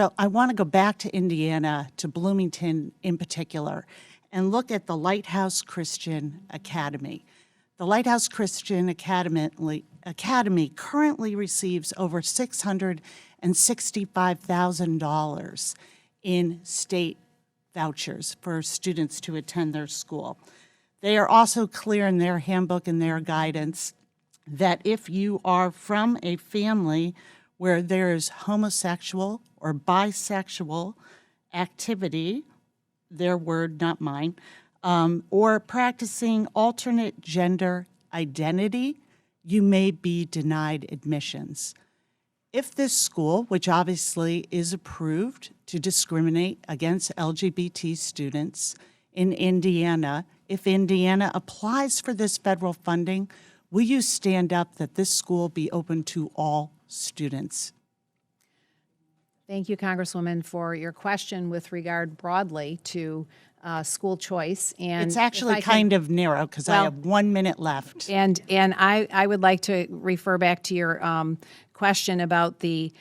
So I want to go back to Indiana, to Bloomington in particular, and look at the Lighthouse Christian Academy. The Lighthouse Christian Academy currently receives over $665,000 in state vouchers for students to attend their school. They are also clear in their handbook and their guidance that if you are from a family where there is homosexual or bisexual activity, their word, not mine, or practicing alternate gender identity, you may be denied admissions. If this school, which obviously is approved to discriminate against LGBT students in Indiana, if Indiana applies for this federal funding, will you stand up that this school be open to all students? Thank you, Congresswoman, for your question with regard broadly to school choice. And it's actually kind of narrow because I have 1 minute left. And I would like to refer back to your question about the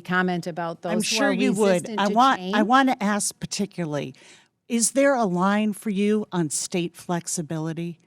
comment about those I'm sure who are you would. resistant I to want change. to ask particularly, is there a line for you on state flexibility?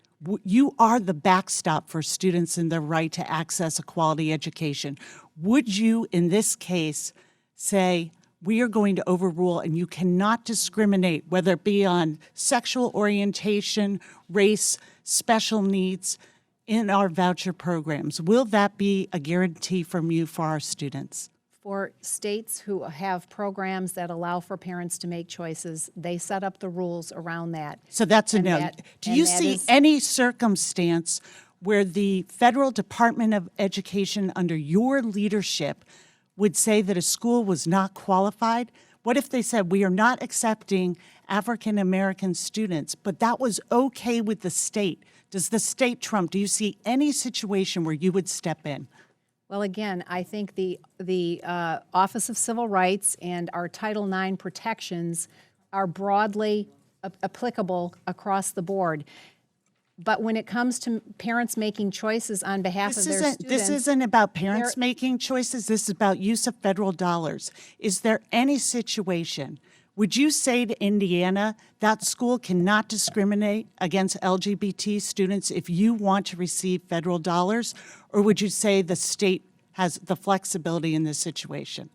You are the backstop for students in their right to access a quality education. Would you, in this case, say, we are going to overrule and you cannot discriminate, whether it be on sexual orientation, race, special needs, in our voucher programs? Will that be a guarantee from you for our students? For states who have programs that allow for parents to make choices, they set up the rules around that. So that's a no. Do you see any circumstance where the Federal Department of Education under your leadership would say that a school was not qualified? What if they said, we are not accepting African American students, but that was okay with the state? Does the state trump? Do you see any situation where you would step in? Well, again, I think the Office of Civil Rights and our Title IX protections are broadly applicable across the board. But when it comes to parents making choices on behalf of their students... This isn't about parents making choices. This is about use of federal dollars. Is there any situation, would you say to Indiana, that school cannot discriminate against LGBT students if you want to receive federal dollars? Or would you say the state has the flexibility in this situation?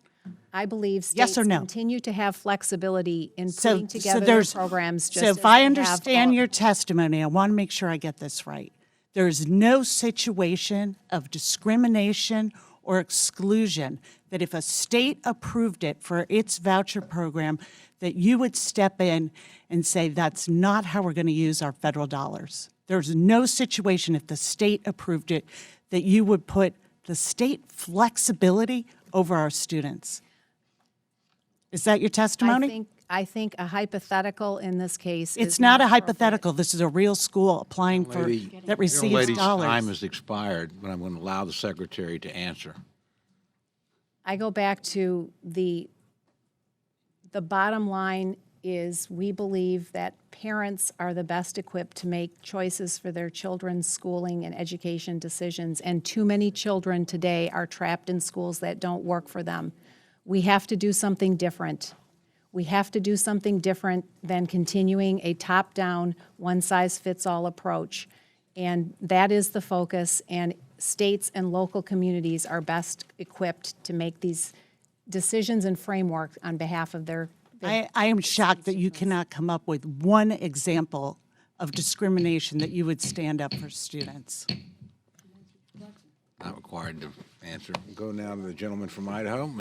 I believe states yes or no? continue to have flexibility in putting together their programs. Just so if I understand your testimony, I want to make sure I get this right. There's no situation of discrimination or exclusion that if a state approved it for its voucher program, that you would step in and say, that's not how we're going to use our federal dollars. There's no situation if the state approved it that you would put the state flexibility over our students. Is that your testimony? I think a hypothetical in this case it's not a hypothetical. This is a real school applying for that receives lady's dollars. Time has expired, but I'm going to allow the secretary to answer. I go back to the bottom line is we believe that parents are the best equipped to make choices for their children's schooling and education decisions, and too many children today are trapped in schools that don't work for them. We have to do something different. We have to do something different than continuing a top-down, one-size-fits-all approach. And that is the focus, and states and local communities are best equipped to make these decisions and framework on behalf of their I am shocked that you cannot come up with one example of discrimination that you would stand up for students. Not required to answer. We'll go now to the gentleman from Idaho.